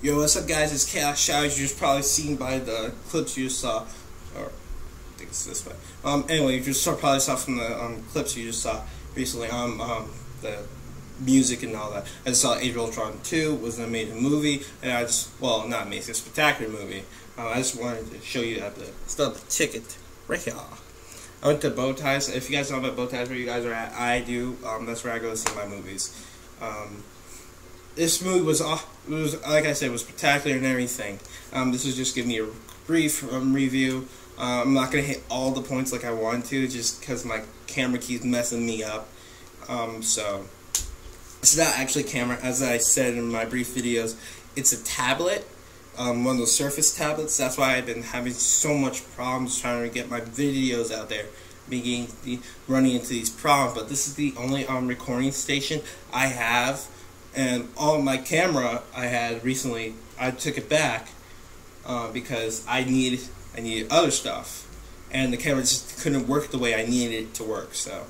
Yo, what's up guys, it's Chaos Shadow. You've just probably seen by the clips you just saw, or I think it's this way. Anyway, you just probably saw from the clips you just saw recently, the music and all that. I just saw Age of Ultron 2 was an amazing movie, and I just, well, not amazing, a spectacular movie. I just wanted to show you the ticket right here. I went to Bow Ties. If you guys know about Bow Ties, where you guys are at, I do. That's where I go to see my movies. This movie was like I said, was spectacular and everything. This is just giving me a brief review. I'm not gonna hit all the points like I want to, just because my camera keeps messing me up. So it's not actually a camera, as I said in my brief videos. It's a tablet, one of those Surface tablets. That's why I've been having so much problems trying to get my videos out there, running into these problems. But this is the only recording station I have. And on my camera I had recently, I took it back because I needed other stuff, and the camera just couldn't work the way I needed it to work. So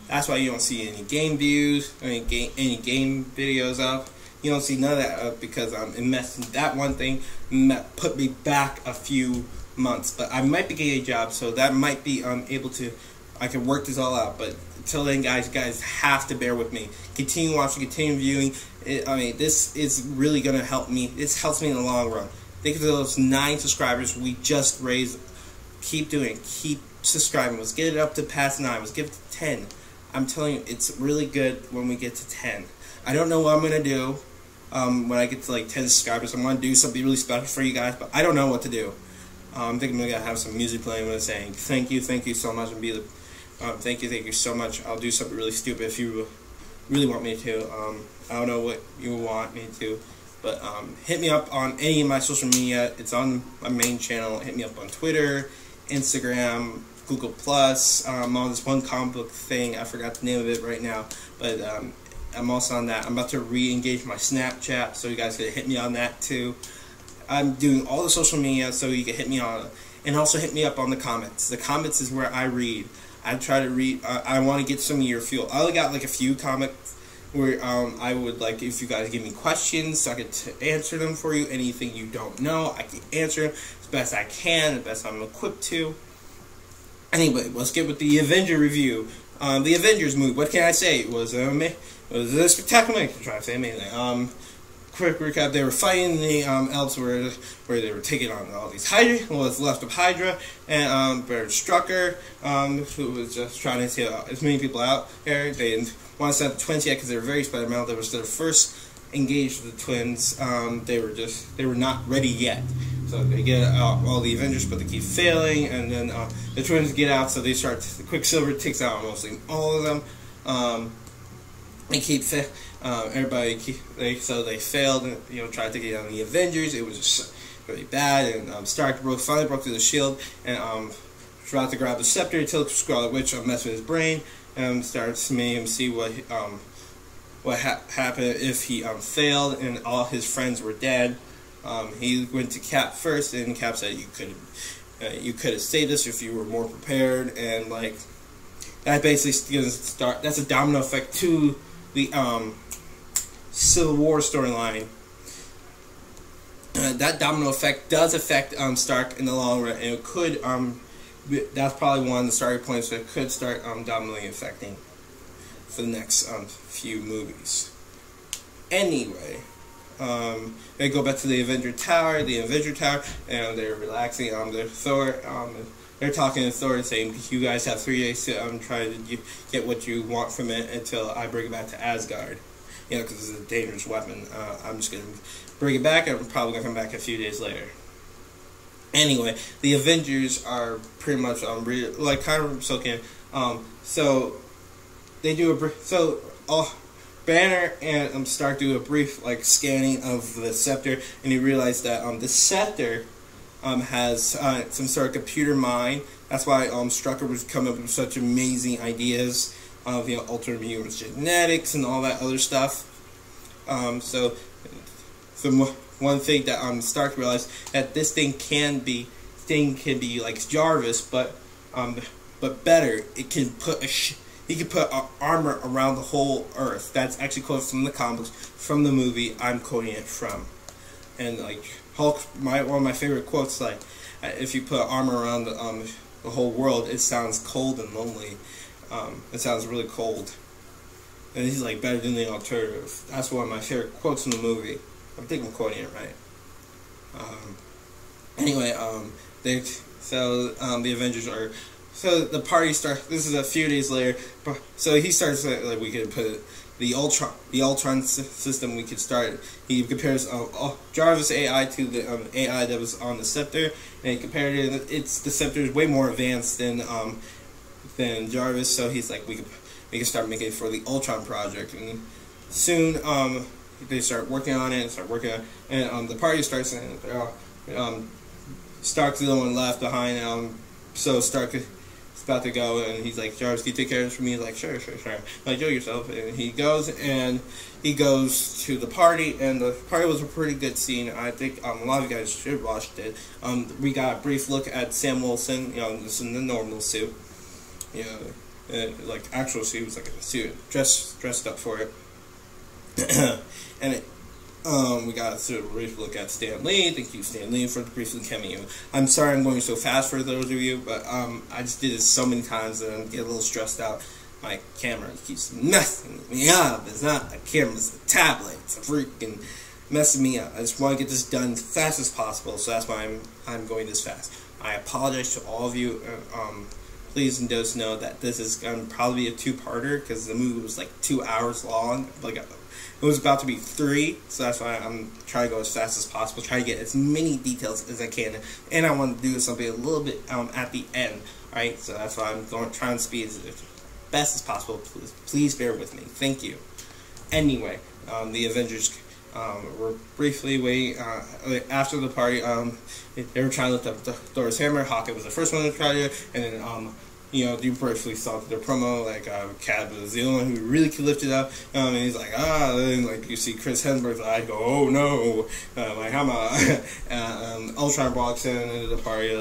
that's why you don't see any game views, any game videos up. You don't see none of that up because that one thing put me back a few months. But I might be getting a job, so that might be I can work this all out. But until then, guys have to bear with me. Continue watching, continue viewing. This is really going to help me. This helps me in the long run. Think of those 9 subscribers we just raised. Keep doing it. Keep subscribing. Let's get it up to past 9. Let's get it to 10. I'm telling you, it's really good when we get to 10. I don't know what I'm going to do when I get to like 10 subscribers. I'm going to do something really special for you guys, but I don't know what to do. I think I'm going to have some music playing when I'm saying thank you so much, and thank you so much. I'll do something really stupid if you really want me to. I don't know what you want me to, but hit me up on any of my social media. It's on my main channel. Hit me up on Twitter, Instagram, Google+. I'm on this one comic book thing. I forgot the name of it right now, but I'm also on that. I'm about to re-engage my Snapchat, so you guys can hit me on that too. I'm doing all the social media, so you can hit me on it. And also hit me up on the comments. The comments is where I read. I try to read. I want to get some of your feel. I only got like a few comments where I would like if you guys give me questions, so I could answer them for you. Anything you don't know, I can answer them as best I can, as best I'm equipped to. Anyway, let's get with the Avenger review. The Avengers movie. What can I say? It was a spectacular movie. I'm trying to say amazing. Quick recap: they were fighting the Elves, where they were taking on all these Hydra. What was left of Hydra, and Baron Strucker, who was just trying to get as many people out there. They didn't want to send the twins yet because they were very experimental. That was their first engage with the twins. They were not ready yet. So they get out all the Avengers, but they keep failing, and then the twins get out. So they start. The Quicksilver takes out mostly all of them. They keep so they failed, and tried to get on the Avengers. It was just really bad, and Stark finally broke through the shield, and tried to grab the scepter until Scarlet Witch messed with his brain, and starts making him see what happened if he failed, and all his friends were dead. He went to Cap first, and Cap said you could have saved us if you were more prepared, and like that basically is start. That's a domino effect to the Civil War storyline. That domino effect does affect Stark in the long run, and it could that's probably one of the starting points that could start dominoing affecting for the next few movies. Anyway, they go back to the Avenger Tower, and they're relaxing. They're talking to Thor and saying, you guys have 3 days to try to get what you want from it until I bring it back to Asgard. Because it's a dangerous weapon. I'm just going to bring it back, and I'm probably going to come back a few days later. Anyway, the Avengers are pretty much kind of soaking. So they do Banner and Stark do a brief scanning of the scepter, and you realize that the scepter has some sort of computer mind. That's why Strucker was coming up with such amazing ideas of altering human genetics and all that other stuff. So the one thing that Stark realized that this thing can be like Jarvis, but better. It can put he can put armor around the whole Earth. That's actually quoted from the comics, from the movie I'm quoting it from. And like Hulk, one of my favorite quotes, like, if you put armor around the whole world, it sounds cold and lonely. It sounds really cold. And he's like, better than the alternative. That's one of my favorite quotes in the movie. I think I'm quoting it right. Anyway, the Avengers are. So the party starts. This is a few days later. So he starts like, we could put it, the Ultron system. We could start. He compares Jarvis AI to the AI that was on the scepter, and he compared it. The scepter is way more advanced than Jarvis. So he's like, we can start making it for the Ultron project, and soon they start working on it and the party starts, and Stark's the only one left behind. So Stark is about to go, and he's like, Jarvis, can you take care of this for me? He's like, sure. Like, do it yourself. And he goes to the party, and the party was a pretty good scene. I think a lot of you guys should watch it. We got a brief look at Sam Wilson, just in the normal suit. Like actual suit, was like a suit, dressed up for it. And we got a brief look at Stan Lee. Thank you, Stan Lee, for the brief cameo. I'm sorry I'm going so fast for those of you, but I just did it so many times that I get a little stressed out. My camera keeps messing me up. It's not a camera, it's a tablet. It's freaking messing me up. I just want to get this done as fast as possible, so that's why I'm going this fast. I apologize to all of you. Please just know that this is going to probably be a two-parter, because the movie was like 2 hours long. Like, it was about to be 3, so that's why I'm trying to go as fast as possible, try to get as many details as I can, and I want to do something a little bit at the end. Alright, so that's why I'm trying to speed as best as possible. Please bear with me. Thank you. Anyway, the Avengers were briefly waiting after the party. They were trying to lift up Thor's hammer. Hawkeye was the first one to try to, and then you briefly saw their promo, like Cap was the only one who really could lift it up, and he's like, and like you see Chris Hemsworth's eye go, oh no, like how am I? Ultron walks into the party,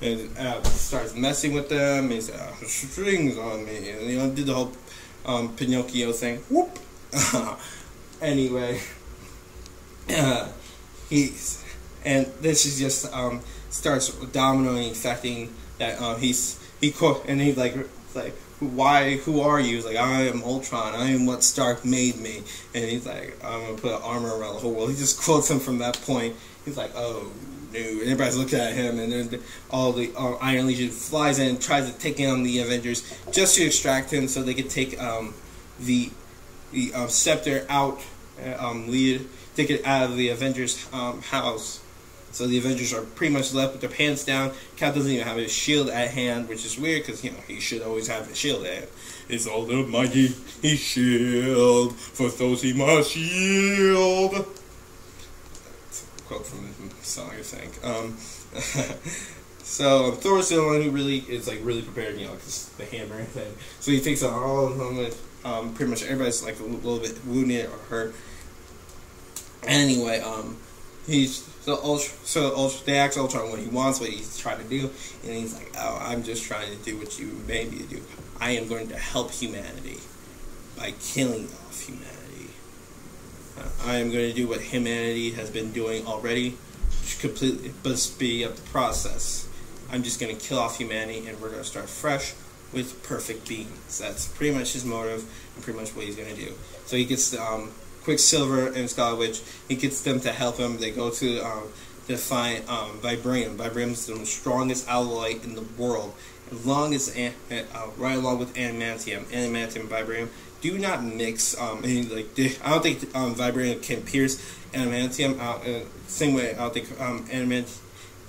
and starts messing with them. And he's strings on me, and did the whole Pinocchio thing. Whoop. Anyway, and this is just starts dominoing, affecting that and he's like, why? Who are you? He's like, I am Ultron. I am what Stark made me. And he's like, I'm gonna put armor around the whole world. He just quotes him from that point. He's like, oh no. And everybody's looking at him, and then all the Iron Legion flies in and tries to take on the Avengers just to extract him, so they could take the scepter out, take it out of the Avengers house. So the Avengers are pretty much left with their pants down. Cap doesn't even have his shield at hand, which is weird, because he should always have his shield at hand. It's all the mighty his shield, for those he must yield. That's a quote from the song, I think. So Thor's the one who really is really prepared, because the hammer thing. So he takes on all of them. Pretty much everybody's like a little bit wounded or hurt. Anyway, they ask Ultron what he wants, what he's trying to do, and he's like, oh, I'm just trying to do what you made me to do. I am going to help humanity by killing off humanity. I am going to do what humanity has been doing already, completely, but speed up the process. I'm just going to kill off humanity, and we're going to start fresh with perfect beings. That's pretty much his motive, and pretty much what he's going to do. So he gets Quicksilver and Scarlet Witch. He gets them to help him. They go to find Vibranium. Vibranium's the strongest alloy in the world, right along with Adamantium. Adamantium and Vibranium do not mix. I don't think Vibranium can pierce Adamantium. Same way, I don't think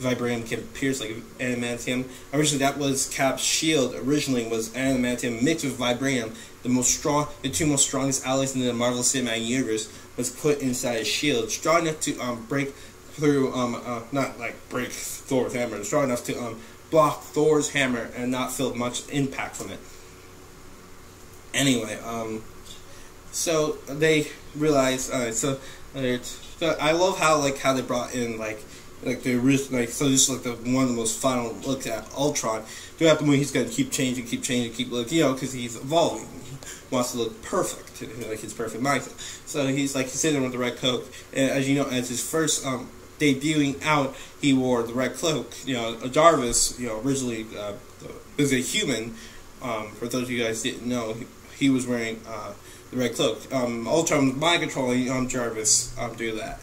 Vibranium can pierce like Adamantium. Originally, that was Cap's shield. Originally, was Adamantium mixed with Vibranium. The two most strongest alloys in the Marvel Cinematic Universe was put inside his shield, strong enough to break through, not like break Thor's hammer, strong enough to block Thor's hammer and not feel much impact from it. Anyway, so they realize, so I love how they brought in like the like, so this is like the one of the most final looks at Ultron. Throughout the movie, he's gonna keep changing, keep looking, you know, because he's evolving. He wants to look perfect, like his perfect mindset. So he's sitting there with the red cloak, and as you know, as his first debuting out, he wore the red cloak. You know, Jarvis, you know, originally was a human. For those of you guys didn't know, he was wearing the red cloak. Ultron was mind controlling Jarvis do that,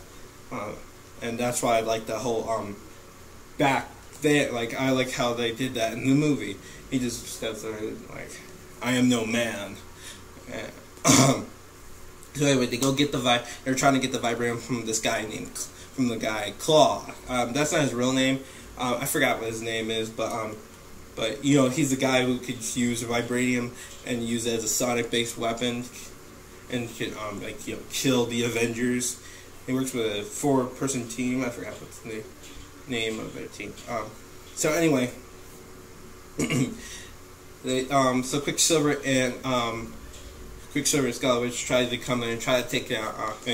and that's why I like the whole back there. Like, I like how they did that in the movie. He just steps there like, I am no man. And, so anyway, they go get the they're trying to get the vibranium from this guy from the guy Claw. That's not his real name. I forgot what his name is, but you know, he's the guy who could use vibranium and use it as a sonic-based weapon, and could like, you know, kill the Avengers. He works with a 4-person team. I forgot what's the name of their team. So anyway, they so Quicksilver and Scarlet Witch try to come in and try to take down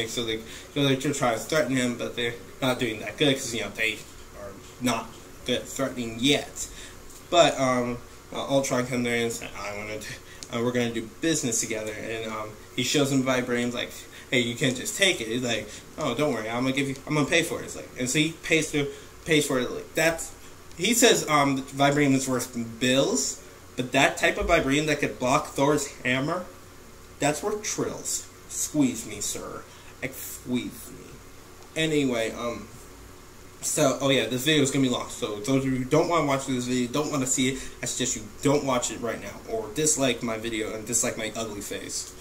so they try to threaten him, but they're not doing that good because, you know, they are not good at threatening yet. But Ultron comes there and says, we're gonna do business together, and he shows him vibranium, like, hey, you can't just take it. He's like, oh, don't worry, I'm gonna pay for it. It's like, and so he pays for it. Like, that's, he says vibranium is worth bills, but that type of vibranium that could block Thor's hammer, that's worth trills. Squeeze me, sir. Squeeze me. Anyway, so, oh yeah, this video is going to be long, so those of you who don't want to watch this video, don't want to see it, I suggest you don't watch it right now, or dislike my video and dislike my ugly face,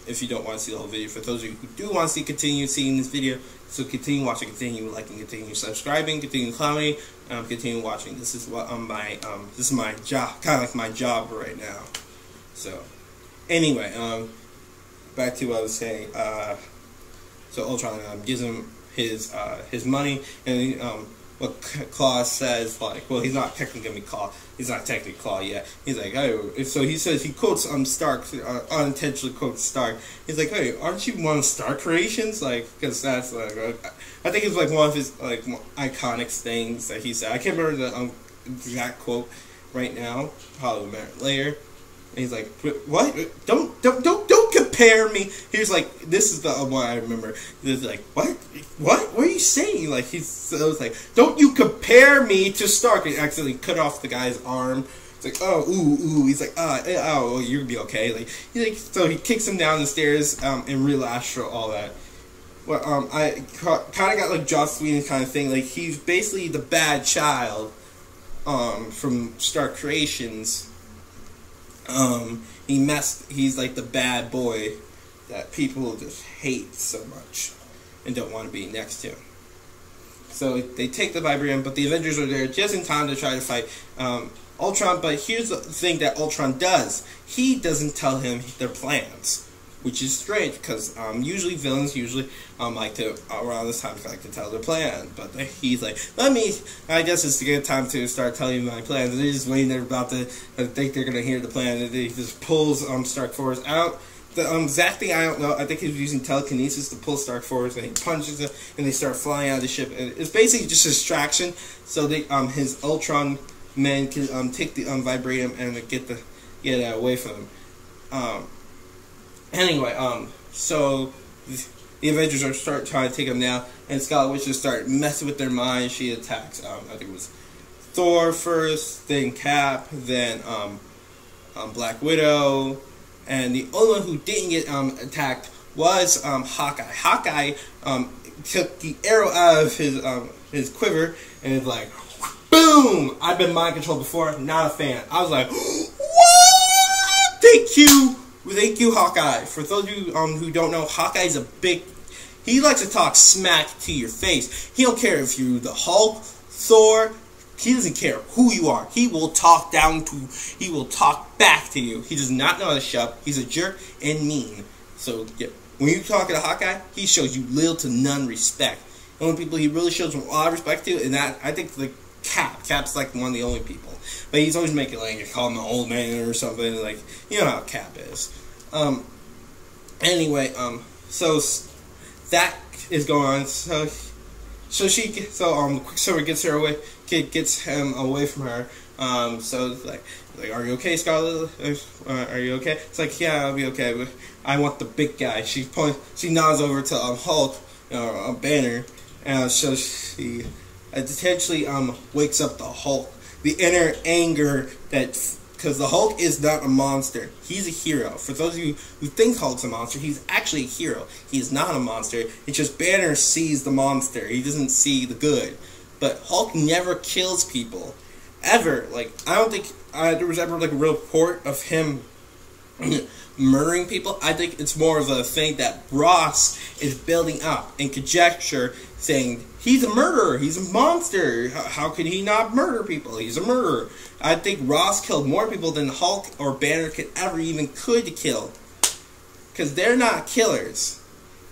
if you don't want to see the whole video. For those of you who do want to continue seeing this video, so continue watching, continue liking, continue subscribing, continue commenting, continue watching. This is what this is my job, kind of like my job right now. So, anyway, back to what I was saying. So Ultron gives him his money, and what Claw says, like, well, he's not technically gonna be Claw. He's not technically Claw yet. He's like, oh, so he says, he quotes Stark, unintentionally quotes Stark. He's like, hey, aren't you one of Stark creations? Like, because that's like, I think it's like one of his like iconic things that he said. I can't remember the exact quote right now. Probably a minute later. And he's like, what? Don't compare me. He's like, this is the one I remember. He's like, what? What are you saying? Like, so it's like, don't you compare me to Stark. He accidentally cut off the guy's arm. It's like, oh, ooh. He's like, oh, you're gonna be okay. Like, he's like, so he kicks him down the stairs, in real Astro, all that. Well, I kind of got like Joss Whedon kind of thing. Like, he's basically the bad child, from Stark Creations. He's like the bad boy that people just hate so much and don't want to be next to. So they take the vibranium, but the Avengers are there just in time to try to fight Ultron. But here's the thing that Ultron does. He doesn't tell him their plans, which is strange, because usually villains like to, around this time, like to tell their plan. But he's like, I guess it's a good time to start telling you my plans. And they're just waiting there about to think they're going to hear the plan. And he just pulls Stark Force out. The exact thing I don't know. I think he's using telekinesis to pull Stark Force, and he punches it, and they start flying out of the ship. And it's basically just a distraction, so they his Ultron men can take the vibranium and get it away from him. Anyway, so the Avengers are start trying to take him down, and Scarlet Witch just start messing with their mind. She attacks, I think it was Thor first, then Cap, then Black Widow, and the only one who didn't get attacked was Hawkeye. Hawkeye took the arrow out of his quiver, and it's like, boom! I've been mind controlled before, not a fan. I was like, what? Thank you, Hawkeye. For those of you who don't know, Hawkeye's he likes to talk smack to your face. He don't care if you're the Hulk, Thor. He doesn't care who you are. He will talk back to you. He does not know how to shove. He's a jerk and mean. So yeah, when you talk to Hawkeye, he shows you little to none respect. The only people he really shows a lot of respect to, and that, I think, the Cap's like one of the only people. But he's always making like, you call him an old man or something, like, you know how Cap is. Anyway, so that is going on. So Quicksilver gets her away, gets him away from her. So it's like, are you okay, Scarlet? Are you okay? It's like, yeah, I'll be okay, but I want the big guy. She nods over to Hulk, Banner, and so she potentially wakes up the Hulk. The inner anger because the Hulk is not a monster. He's a hero. For those of you who think Hulk's a monster, he's actually a hero. He's not a monster. It's just Banner sees the monster. He doesn't see the good. But Hulk never kills people. Ever. Like, I don't think there was ever like a real report of him murdering people. I think it's more of a thing that Ross is building up in conjecture, saying he's a murderer, he's a monster, how could he not murder people, he's a murderer. I think Ross killed more people than Hulk or Banner could kill, because they're not killers.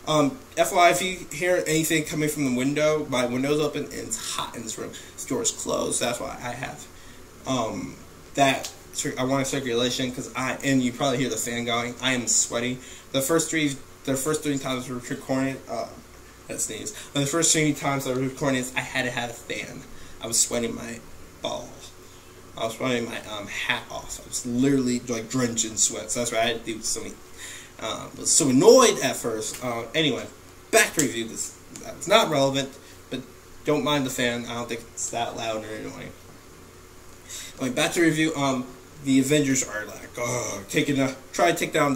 FYI, if you hear anything coming from the window, my window's open and it's hot in this room. This door's closed, that's why I have I want circulation, and you probably hear the fan going. I am sweaty. The first three times we were recording, that sneeze. The first 3 times I was recording this, I had to have a fan. I was sweating my balls. I was sweating my hat off. I was literally like drenched in sweat. So that's why I had to do something. Was so annoyed at first. Anyway, back to review. That's not relevant, but don't mind the fan. I don't think it's that loud or annoying. Anyway, back to review. The Avengers are like, try to take down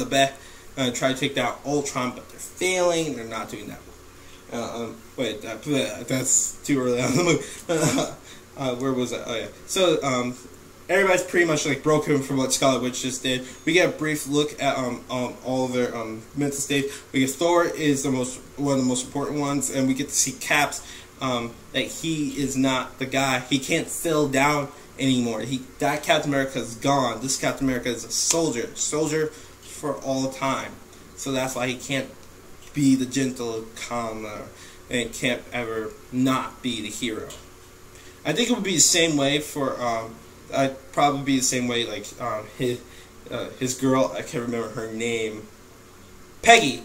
try to take down Ultron, but they're failing. They're not doing that. That's too early on the movie. Where was I? Oh yeah. So everybody's pretty much like broken from what Scarlet Witch just did. We get a brief look at all of their mental state. We get Thor is one of the most important ones, and we get to see Cap's that he is not the guy. He can't settle down anymore. That Captain America is gone. This Captain America is a soldier for all time. So that's why he can't be the gentle, calm, and can't ever not be the hero. I think it would be the same way for I'd probably be the same way like his girl. I can't remember her name. Peggy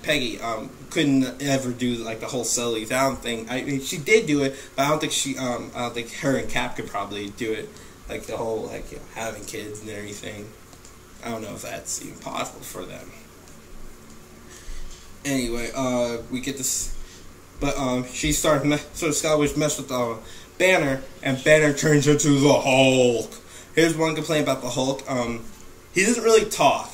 couldn't ever do like the whole settle down thing. I mean, she did do it, but I don't think her and Cap could probably do it. Like the whole having kids and everything. I don't know if that's even possible for them. Anyway, we get this, but she starts so Scarlet Witch mess with Banner, and Banner turns into the Hulk. Here's one complaint about the Hulk. He doesn't really talk.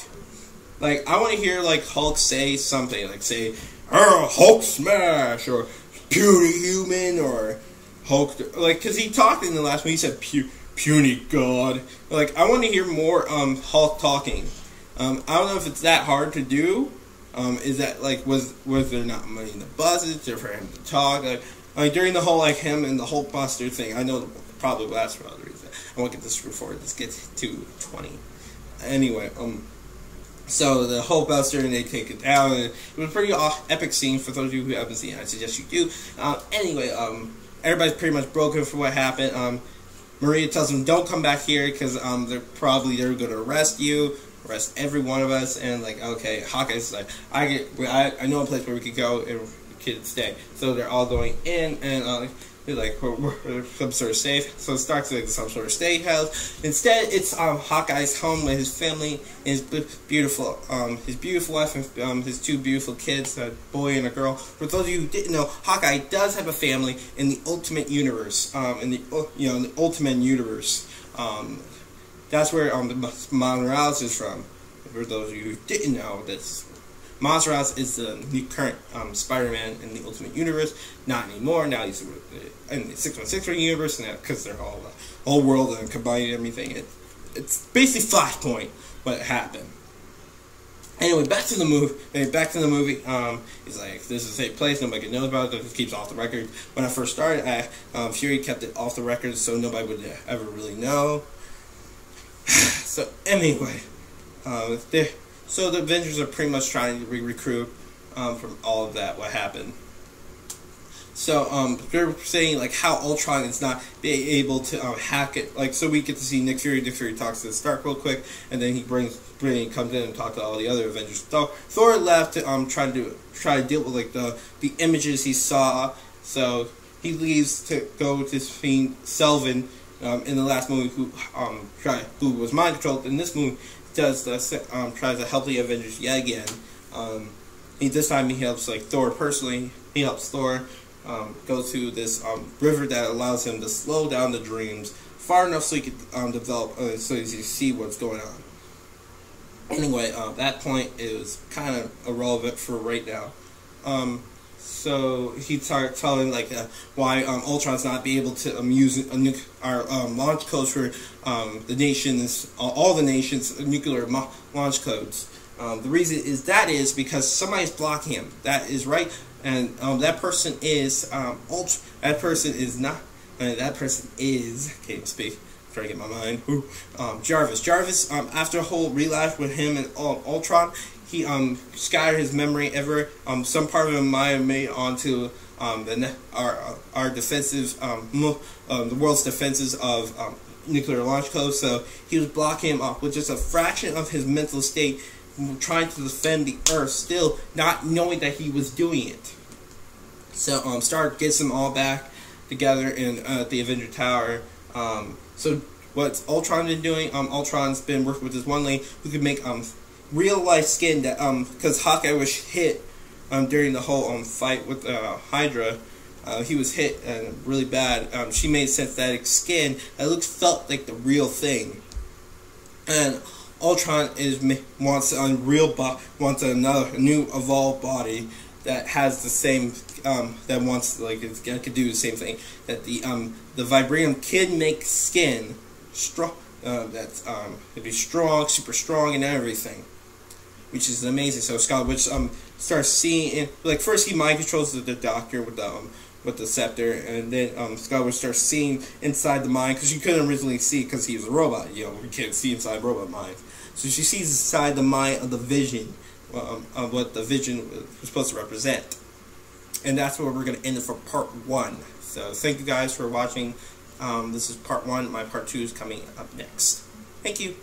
Like, I want to hear like Hulk say something, like say, Hulk smash, or puny human, or Hulk, like, because he talked in the last one. He said puny god. Like, I want to hear more Hulk talking. I don't know if it's that hard to do. Is that like was there not money in the budget for him to talk? Like during the whole like him and the Hulk Buster thing, I know probably that's for other reasons. I won't get this before this gets to 20. Anyway, so the Hulk Buster and they take it down, and it was a pretty epic scene for those of you who haven't seen it. I suggest you do. Anyway, everybody's pretty much broken for what happened. Maria tells them don't come back here because they're going to arrest you. Arrest every one of us, and like, okay, Hawkeye's like, I know a place where we could go and we could stay. So they're all going in, and they're like, we're some sort of safe. So it starts like some sort of state house. Instead, it's Hawkeye's home with his family and his beautiful wife and his 2 beautiful kids, a boy and a girl. For those of you who didn't know, Hawkeye does have a family in the Ultimate Universe. In the Ultimate Universe. That's where the Miles Morales is from. For those of you who didn't know, Miles Morales is the new current Spider-Man in the Ultimate Universe. Not anymore. Now he's in the 616 universe, and because they're all the whole world and combining everything. It's basically Flashpoint what happened. Anyway, back to the movie. He's like, this is a safe place. Nobody knows about it. It keeps off the record. When I first started, Fury kept it off the record, so nobody would ever really know. So anyway, so the Avengers are pretty much trying to recruit from all of that, what happened. So they're saying like how Ultron is not being able to hack it. Like, so we get to see Nick Fury. Nick Fury talks to Stark real quick, and then he comes in and talks to all the other Avengers. Thor left to try to deal with like the images he saw. So he leaves to go to find Selvin in the last movie, who was mind controlled. In this movie, tries to help the Avengers yet again. This time he helps like Thor personally. He helps Thor go to this river that allows him to slow down the dreams far enough so he could develop, so he can see what's going on. Anyway, that point is kind of irrelevant for right now. So he started telling like why Ultron's not be able to use our launch codes for the nations, all the nations' nuclear launch codes. The reason is because somebody's blocking him. That is right, and that person is that person is not. That person is, can't speak. Trying to get my mind. Jarvis. Jarvis. After a whole relapse with him and Ultron, he scattered his memory ever. Some part of him might have made onto our defensive, the world's defenses of nuclear launch codes. So he was blocking him off with just a fraction of his mental state, trying to defend the Earth, still not knowing that he was doing it. So Stark gets them all back together in the Avenger Tower. So what's Ultron been doing? Ultron's been working with this one lady who could make real life skin that because Hawkeye was hit during the whole fight with Hydra. He was hit really bad. She made synthetic skin that felt like the real thing. And Ultron wants another new evolved body that has the same that wants it could do the same thing, that the vibranium can make skin strong, that's it'd be strong, super strong and everything, which is amazing. So Scarlet Witch starts seeing first he mind controls the Doctor with the scepter, and then Scarlet Witch starts seeing inside the mind, because she couldn't originally see because he was a robot. You can't see inside robot minds. So she sees inside the mind of the Vision, of what the Vision was supposed to represent. And that's where we're going to end it for part 1. So thank you guys for watching. This is part 1. My part 2 is coming up next. Thank you.